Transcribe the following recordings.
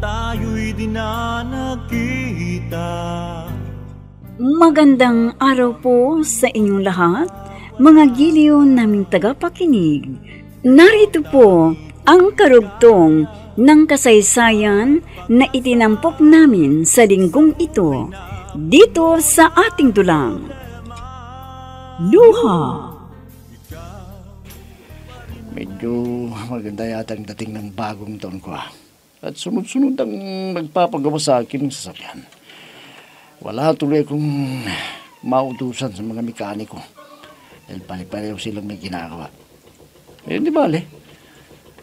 tayo'y di na nagkita. Magandang araw po sa inyong lahat, mga giliw naming tagapakinig. Narito po ang karugtong ng kasaysayan na itinampok namin sa linggong ito, dito sa ating dulang. Luha. Medyo maganda yata ang dating ng bagong taon ko. At sunod-sunod ang nagpapagawa sa akin ng sasakyan. Wala tuloy akong mautusan sa mga mekaniko. Dahil pare-pareho silang may ginagawa. Eh, di bale.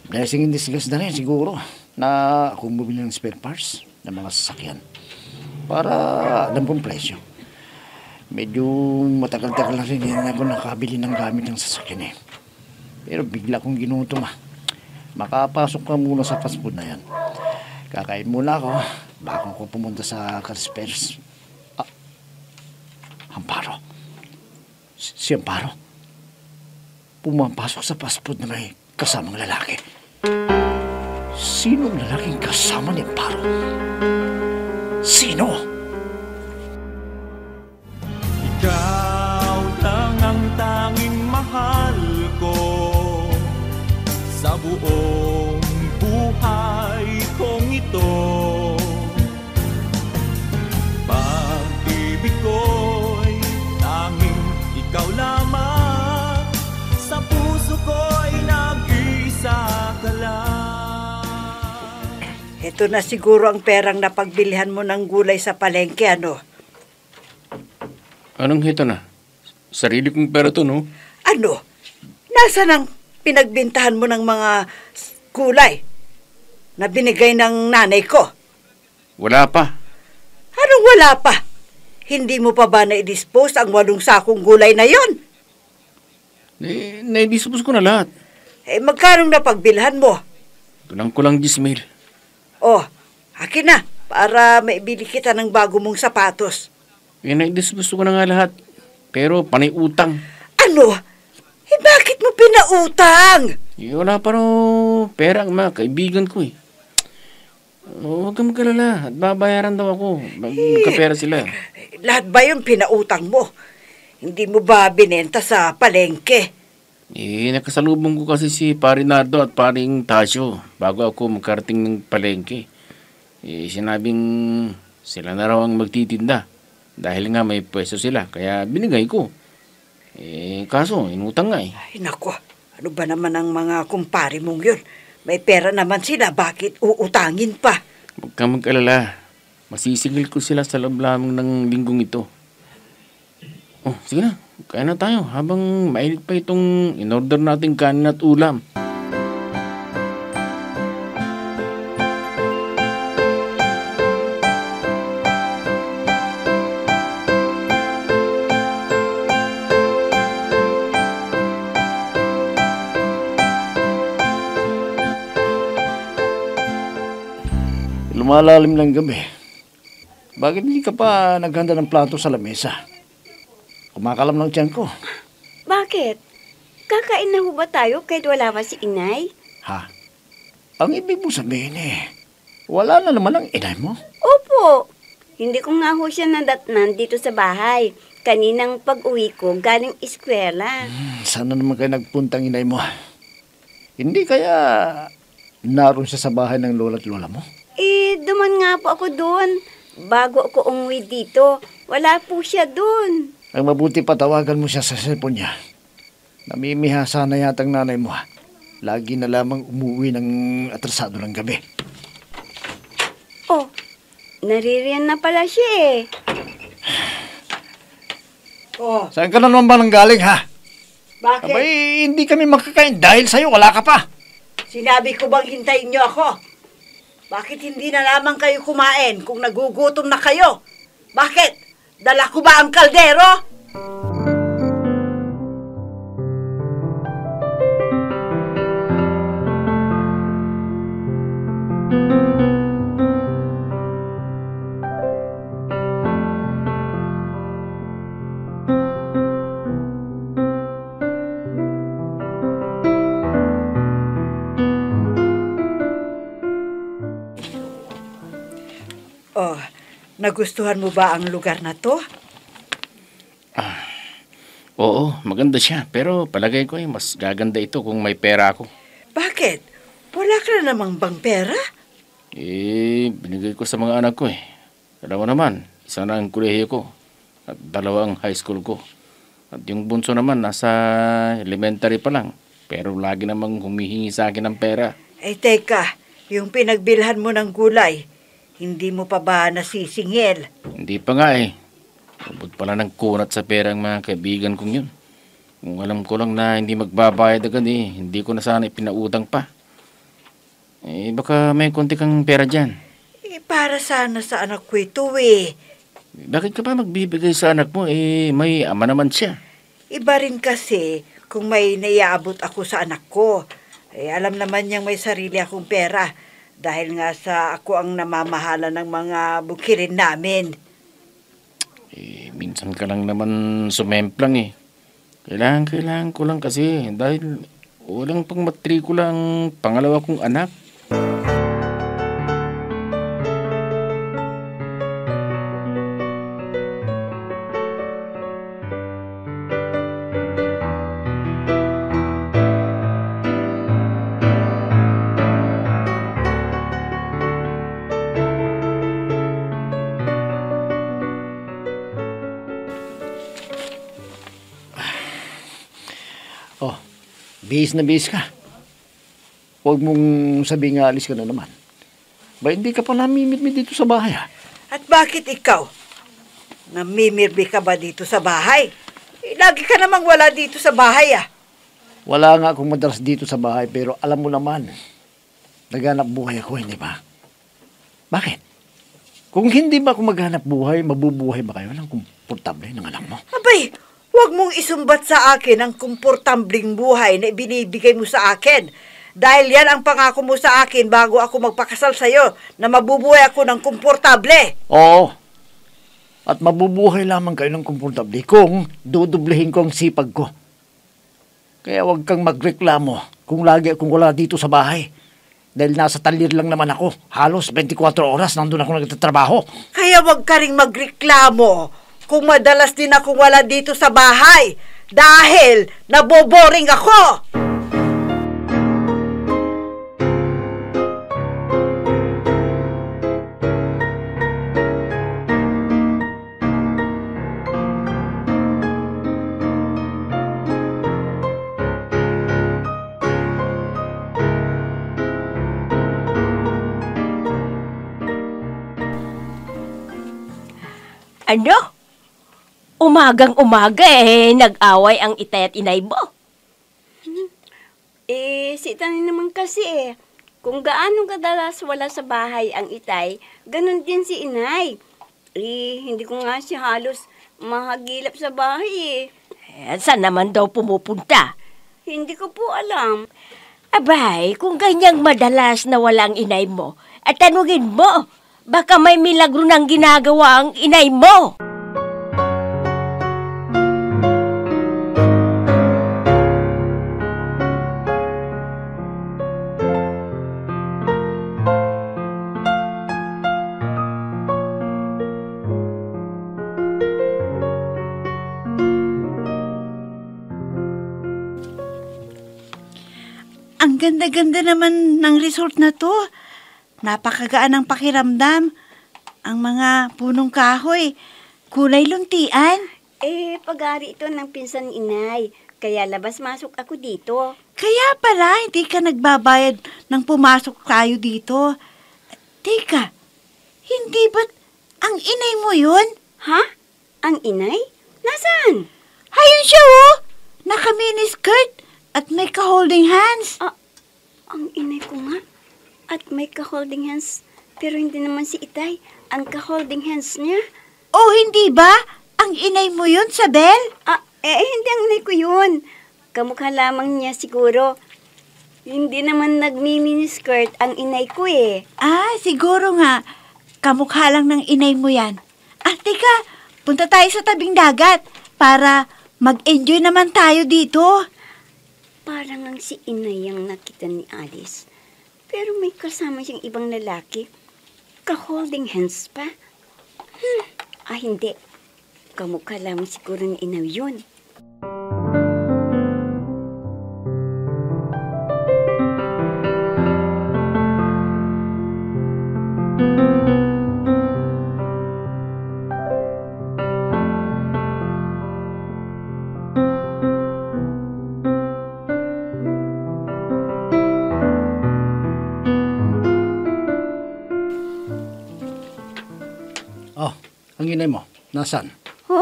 Blessing in disguise na rin siguro na akong bumili ng spare parts ng mga sasakyan. Para alam kong presyo. Medyo matagal-tagal na rin ako nakabili ng gamit ng sasakyan eh. Pero bigla kong ginutom Makapasok ka muna sa fast food na yan. Kakain muna ako bago ko pumunta sa car spares. Amparo. Si Amparo. Pumapasok sa fast food na may kasamang lalaki. Sino ang lalaking kasama ni Amparo? Sino? Ikaw lang ang tanging mahal ko sa buong buhay kong ito. Pag-ibig ko'y tanging ikaw lamang, sa puso ko'y nag-iisa ka lang. Ito na siguro ang perang napagbilihan mo ng gulay sa palengke, ano? Anong hito na? Sarili kong pera to, no? Ano? Nasaan ang pinagbintahan mo ng mga gulay na binigay ng nanay ko? Wala pa. Anong wala pa? Hindi mo pa ba na-dispose ang 8 sakong gulay na yon? Na-dispose ko na lahat. Eh, magkano napagbilhan mo? Kulang 10,000. Oh, akin na, para maibili kita ng bago mong sapatos. Na-dispose ko na nga lahat. Pero panay utang. Ano? Eh, bakit mo pinautang? Wala pa rin pera ang mga kaibigan ko eh. Huwag kang magkalala at babayaran daw ako. Magkapera sila. Lahat ba yung pinautang mo? Hindi mo ba binenta sa palengke? Nakasalubong ko kasi si Pari Nardo at Paring Tasyo bago ako magkarating ng palengke. Sinabing sila na raw ang magtitinda. Dahil nga may pwesto sila, kaya binigay ko. Kaso, inutang nga eh. Ay, nako. Ano ba naman ang mga kumpare mong yun? May pera naman sila, bakit uutangin pa? Huwag kang mag-alala. Masisingil ko sila sa loob lamang ng linggong ito. Oh, sige na. Kaya na tayo habang mainit pa itong in-order nating kanin at ulam. Lumalalim ng gabi. Bakit hindi ka pa naghanda ng plato sa lamesa? Kumakalam ng tiyan ko. Bakit? Kakain na ho ba tayo kahit wala pa si inay? Ha? Ang ibig mo sabihin wala na naman ang inay mo? Opo. Hindi ko nga ho siya nadatnan dito sa bahay. Kaninang pag-uwi ko galing eskwela. Sana naman kayo nagpuntang inay mo. Hindi kaya naroon siya sa bahay ng lola at lola mo? Duman nga po ako doon. Bago ako umuwi dito, wala po siya doon. Ang mabuti patawagan mo siya sa cellphone niya. Namimihasa na yata ang nanay mo. Lagi na lamang umuwi ng atrasado ng gabi. Oh, naririyan na pala siya eh. Oh, Saan ka na naman ba nanggaling, ha? bakit? Abay, hindi kami makakain dahil sa'yo wala ka pa. Sinabi ko bang hintayin niyo ako? Bakit hindi na lamang kayo kumain kung nagugutom na kayo? Bakit? Dala ko ba ang kaldero? Nagustuhan mo ba ang lugar na to? Oo, maganda siya. Pero palagay ko mas gaganda ito kung may pera ako. Bakit? Wala ka na namang bang pera? Binigay ko sa mga anak ko eh. Alam mo naman, isa na ang kolehiyo ko at 2 ang high school ko. At yung bunso naman nasa elementary pa lang. Pero lagi namang humihingi sa akin ng pera. Teka, yung pinagbilhan mo ng gulay, hindi mo pa ba nasisingil? Hindi pa nga eh. Abot pala ng kunat sa pera ang mga kaibigan kong yun. Kung alam ko lang na hindi magbabayad agad hindi ko na sana ipinautang pa. Baka may konti kang pera dyan. Para sana sa anak ko ito eh. Bakit ka ba magbibigay sa anak mo? May ama naman siya. Iba rin kasi kung may naiaabot ako sa anak ko. Alam naman niyang may sarili akong pera. Dahil nga sa ako ang namamahala ng mga bukirin namin. Minsan ka lang naman sumemplang eh. Kailangan ko lang kasi dahil walang pang matrikula ang pangalawa kong anak. Bihis na bihis ka. Huwag mong sabihin nga alis ka na naman. Ba hindi ka pa namimit-mit dito sa bahay At bakit ikaw? Namimirbi ka ba dito sa bahay? Lagi ka namang wala dito sa bahay Wala nga akong madalas dito sa bahay pero alam mo naman, naghanap buhay ako, hindi ba? Bakit? Kung hindi ba ako maghanap buhay, mabubuhay ba kayo ng komportable ng anak mo? Abay, huwag mong isumbat sa akin ang komportabling buhay na ibinibigay mo sa akin. Dahil yan ang pangako mo sa akin bago ako magpakasal sa'yo na mabubuhay ako ng komportable. Oo. At mabubuhay lamang kayo ng komportable kung dudublehin ko ang sipag ko. Kaya huwag kang magreklamo kung lagi akong wala dito sa bahay. Dahil nasa talir lang naman ako. Halos 24 oras nandun ako nagtatrabaho. Kaya huwag ka ring magreklamo kung madalas din akong wala dito sa bahay dahil naboboring ako. Ano? Umagang-umaga nag-away ang itay at inay mo. Si Itay naman kasi kung gaano kadalas wala sa bahay ang itay, ganun din si inay. Hindi ko nga siya halos mahagilap sa bahay Saan naman daw pumupunta? Hindi ko po alam. Abay, kung ganyang madalas na walang inay mo, at tanungin mo, baka may milagro ng ginagawa ang inay mo. Ang ganda-ganda naman ng resort na to. Napakagaan ng pakiramdam. Ang mga punong kahoy, kulay luntian. Pag-ari ito ng pinsan inay. Kaya labas-masok ako dito. Kaya pala, hindi ka nagbabayad ng pumasok tayo dito. Teka, hindi ba't ang inay mo yun? Ha? Ang inay? Nasaan? Ayun siya Naka-miniskirt at may ka-holding hands. Ang inay ko nga. At may ka-holding hands. Pero hindi naman si Itay ang ka-holding hands niya. Oh, hindi ba? Ang inay mo yun, Sabel? Hindi ang inay ko yun. Kamukha lamang niya siguro. Hindi naman nagmi-miniskirt ang inay ko Siguro nga. Kamukha lang ng inay mo yan. Teka, punta tayo sa tabing dagat para mag-enjoy naman tayo dito. Parang ang si inay ang nakita ni Alice. Pero may kasama siyang ibang lalaki. Ka-holding hands pa. Hindi. Kamukha lamang siguro ni Inaw yun. Oh, ang inay mo, nasan? Ho?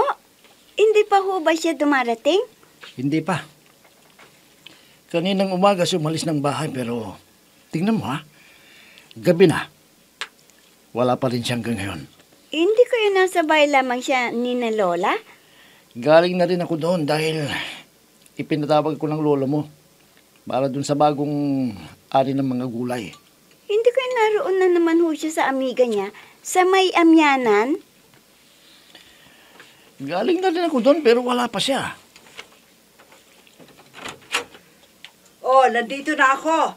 Hindi pa ho ba siya dumarating? Hindi pa. Kaninang umaga siya umalis ng bahay pero tingnan mo ha, gabi na. Wala pa rin siya hanggang ngayon. Hindi kayo nasa bahay lamang siya ni na Lola? Galing na rin ako doon dahil ipinatawag ko ng lolo mo para dun sa bagong ari ng mga gulay. Hindi kayo naroon na naman ho siya sa amiga niya sa may amyanan? Galing na rin ako doon pero wala pa siya. Oh, nandito na ako.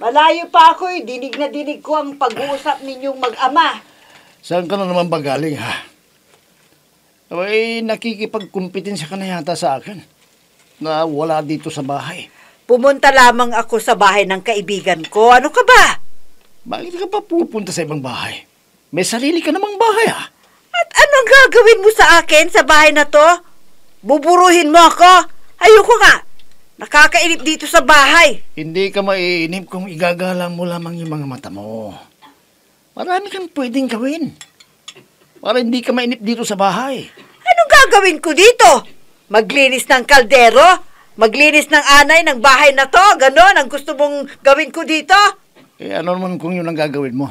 Malayo pa ako eh. Dinig na dinig ko ang pag-uusap ninyong mag-ama. Saan ka na naman ba galing ha? Ay, nakikipagkumpetensya ka na yata sa akin na wala dito sa bahay. Pumunta lamang ako sa bahay ng kaibigan ko. Ano ka ba? Bakit ka pa pupunta sa ibang bahay? May sarili ka namang bahay ha? At anong gagawin mo sa akin sa bahay na to? Buburuhin mo ako? Ayoko nga. Nakakainip dito sa bahay. Hindi ka maiinip kung igagalang mo lamang yung mga mata mo. Marami kang pwedeng gawin para hindi ka mainip dito sa bahay. Anong gagawin ko dito? Maglinis ng kaldero? Maglinis ng anay ng bahay na to? Ganon ang gusto mong gawin ko dito? Eh ano naman kung yun ang gagawin mo?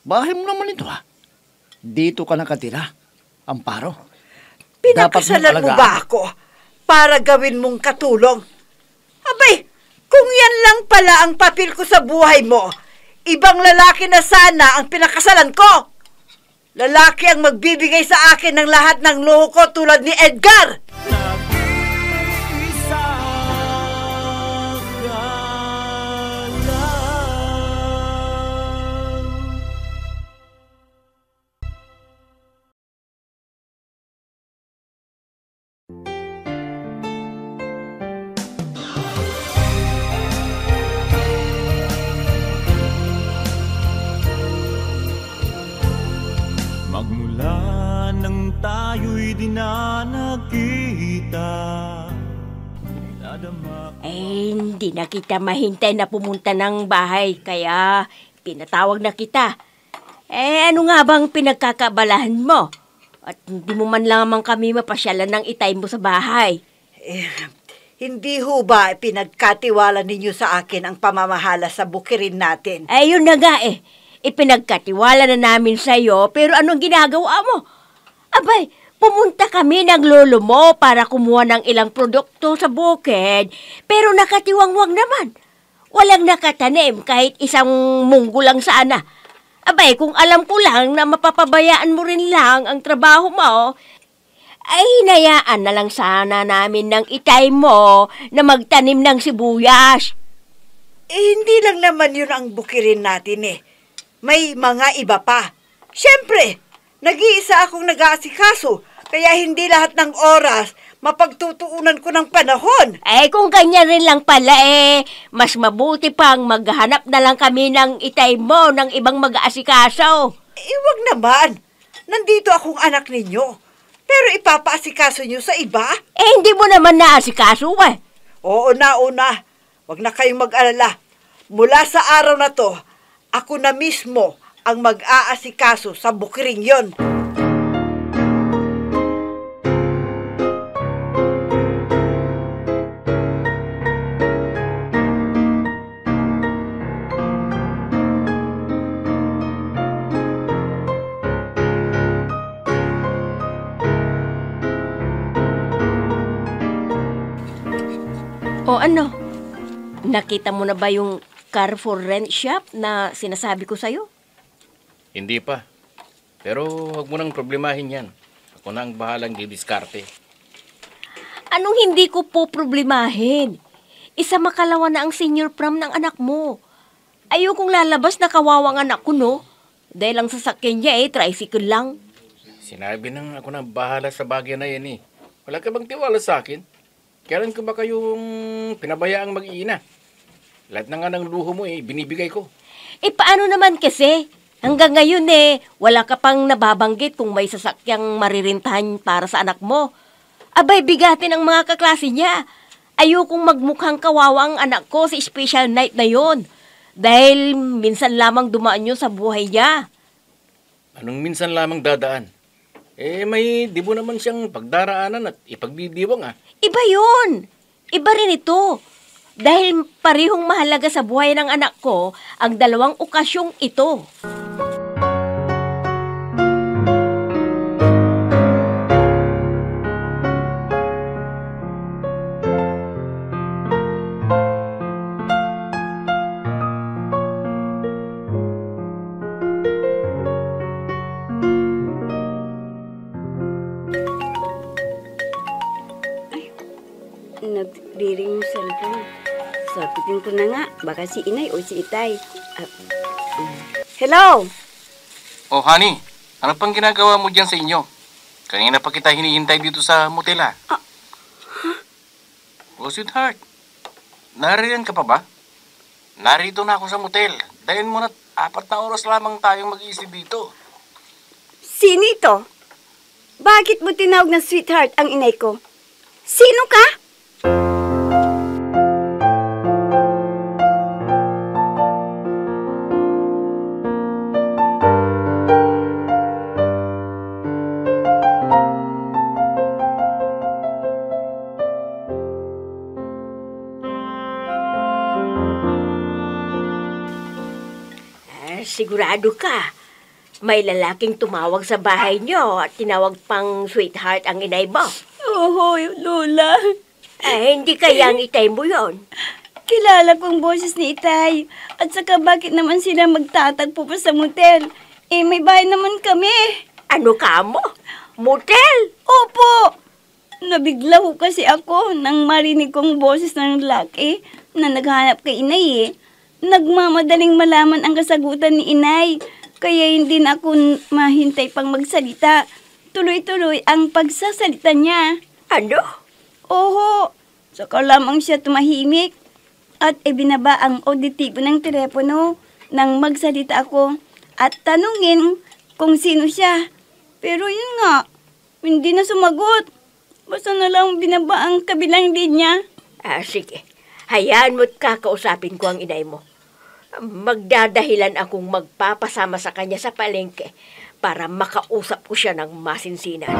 Bahay mo naman ito ha. Dito ka nakatira. Amparo. Pinakasalan mo ba ako para gawin mong katulong? Abay, kung yan lang pala ang papel ko sa buhay mo, ibang lalaki na sana ang pinakasalan ko. Lalaki ang magbibigay sa akin ng lahat ng luho ko tulad ni Edgar. Nag-iisa ka lang. Magmula nang tayo'y di na nagkita, nadama Hindi na kita mahintay na pumunta ng bahay, kaya pinatawag na kita. Ano nga bang pinagkakabalahan mo? At hindi mo man lamang kami mapasyalan ng itay mo sa bahay. Hindi ho ba pinagkatiwala ninyo sa akin ang pamamahala sa bukirin natin? Ayun na nga ipinagkatiwala na namin sa'yo, pero anong ginagawa mo? Abay, pumunta kami ng lolo mo para kumuha ng ilang produkto sa bukid, pero nakatiwangwang naman. Walang nakatanim kahit isang munggo lang sana. Abay, kung alam ko lang na mapapabayaan mo rin lang ang trabaho mo, ay hinayaan na lang sana namin ng itay mo na magtanim ng sibuyas. Hindi lang naman yun ang bukirin natin eh. May mga iba pa. Siyempre, nag-iisa akong nag-aasikaso, kaya hindi lahat ng oras mapagtutuunan ko ng panahon. Kung ganyan rin lang pala mas mabuti pang maghanap na lang kami ng itay mo ng ibang mag-aasikaso. Wag naman. Nandito akong anak ninyo. Pero ipapaasikaso nyo sa iba? Hindi mo naman naasikaso Oo na. Wag na kayong mag-alala. Mula sa araw na to, ako na mismo ang mag-aasikaso sa bukiring yon. O ano? Nakita mo na ba yung car for rent shop na sinasabi ko sa'yo? Hindi pa. Pero huwag mo nang problemahin yan. Ako na ang bahalang didiskarte. Anong hindi ko po problemahin? Isa makalawa na ang senior prom ng anak mo. Ayokong lalabas na kawawang anak ko, no? Dahil ang sasakyan niya tricycle lang. Sinabi nang ako na bahala sa bagay na yan eh. Wala ka bang tiwala sa akin? Kailan ko ba kayong pinabayaang mag-iina? Lahat na nga ng luho mo binibigay ko. Paano naman kasi? Hanggang ngayon wala ka pang nababanggit kung may sasakyang maririntahan para sa anak mo. Abay, bigatin ang mga kaklase niya. Ayokong magmukhang kawawa ang anak ko sa special night na yon. Dahil minsan lamang dumaan yun sa buhay niya. Anong minsan lamang dadaan? May di mo naman siyang pagdaraanan at ipagdidiwang Iba yun. Iba rin ito. Dahil parehong mahalaga sa buhay ng anak ko ang dalawang okasyong ito. Nagdiring yung cellphone. Sapitin ko na nga, baka si inay o si itay. Hello? Oh, honey, ano pang ginagawa mo dyan sa inyo? Kanina pa kita hinihintay dito sa motel Oh, sweetheart, nariyan ka pa ba? Narito na ako sa motel. Dahil mo na 4 na oras lamang tayong mag-iisip dito. Sino ito? Bakit mo tinawag na sweetheart ang inay ko? Sino ka? Sigurado ka. May lalaking tumawag sa bahay niyo at tinawag pang sweetheart ang inay mo. Oo, Lola. Hindi kaya ang itay mo yon. Kilala kong boses ni itay. At saka bakit naman sila magtatagpo pa sa motel? May bahay naman kami. Ano ka mo? Motel? Opo. Nabigla ko kasi ako nang marinig kong boses ng lalaki na naghanap kay inay Nagmamadaling malaman ang kasagutan ni inay, kaya hindi na ako mahintay pang magsalita. Tuloy-tuloy ang pagsasalita niya. Ano? Oo, saka lamang siya tumahimik at ibinaba ang auditibo ng telepono nang magsalita ako at tanungin kung sino siya. Pero yun nga, hindi na sumagot. Basta na lang binaba ang kabilang linya. Sige. Hayaan mo't kakausapin ko ang inay mo. Magdadahilan akong magpapasama sa kanya sa palengke para makausap ko siya ng masinsinan.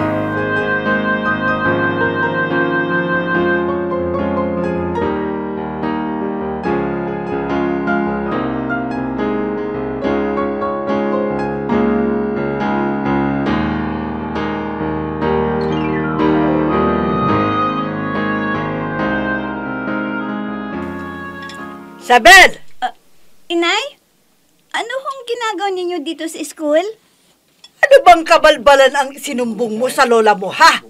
Sabel! Inay, ano hong ginagawa ninyo dito sa school? Ano bang kabalbalan ang sinumbong mo sa lola mo, ha?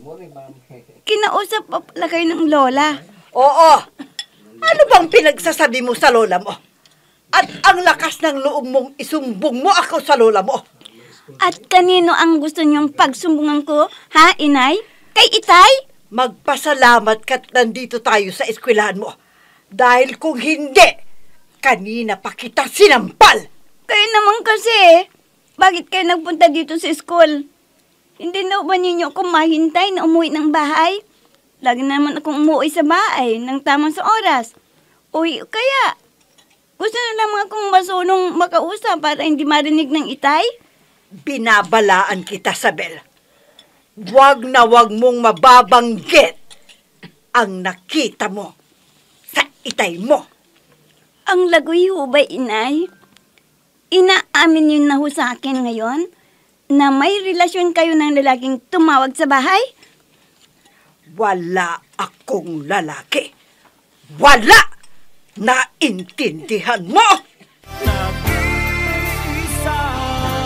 Kinausap pa pala kayo ng lola. Oo. Ano bang pinagsasabi mo sa lola mo? At ang lakas ng loob mong isumbong mo ako sa lola mo. At kanino ang gusto niyong pagsumbungan ko, ha, inay? Kay itay? Magpasalamat ka't nandito tayo sa eskwelahan mo. Dahil kung hindi, kanina pa kita sinampal. Kayo naman kasi, bakit kayo nagpunta dito sa school? Hindi na ba ninyo ako mahintay na umuwi ng bahay? Lagi naman akong umuwi sa bahay ng tamang sa oras. Uy, kaya, gusto na lang akong masunong makausap para hindi marinig ng itay? Binabalaan kita, Sabel. Wag na wag mong mababanggit ang nakita mo sa itay mo. Ang lagoy ho ba, inay? Inaamin niyo na ho sa akin ngayon na may relasyon kayo ng lalaking tumawag sa bahay? Wala akong lalaki. Wala! Naintindihan mo? Nag-iisa ka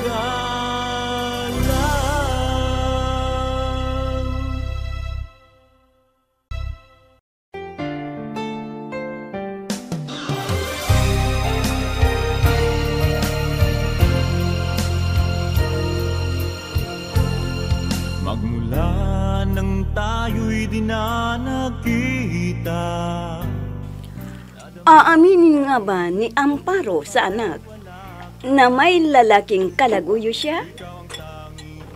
lang. tayo'y di na nagkita. Aaminin nga ba ni Amparo sa anak na may lalaking kalaguyo siya?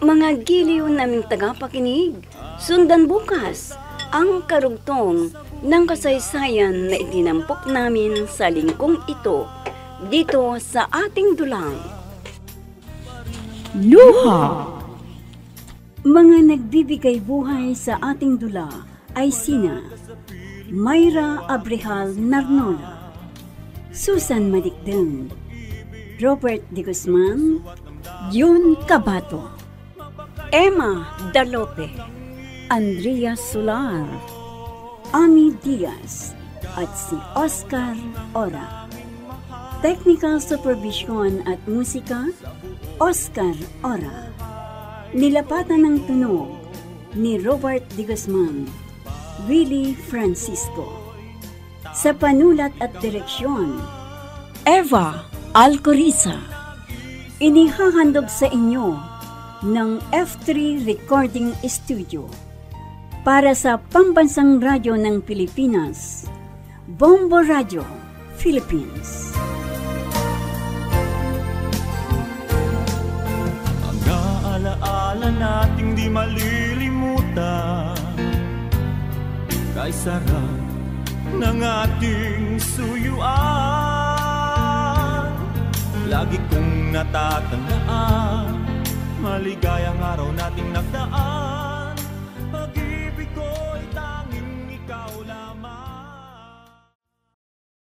Mga giliw naming tagapakinig, sundan bukas ang karugtong ng kasaysayan na itinampok namin sa lingkong ito dito sa ating dulang. Luha! Mga nagbibigay buhay sa ating dula ay sina Mayra Abrehal Narnola, Susan Madikdeng, Robert De Guzman, Jun Cabato, Emma Dalope, Andrea Solar, Ami Diaz, at si Oscar Ora. Technical Supervision at Musika, Oscar Ora. Nilapatan ng tunog ni Robert De Guzman, Willie Francisco. Sa panulat at direksyon, Eva Alcoriza. Inihahandog sa inyo ng F3 Recording Studio para sa Pambansang Radyo ng Pilipinas, Bombo Radio, Philippines. Ang alaala nating di malilimutan, kay sarap ng ating suyuan. Lagi kong natatandaan, maligayang araw nating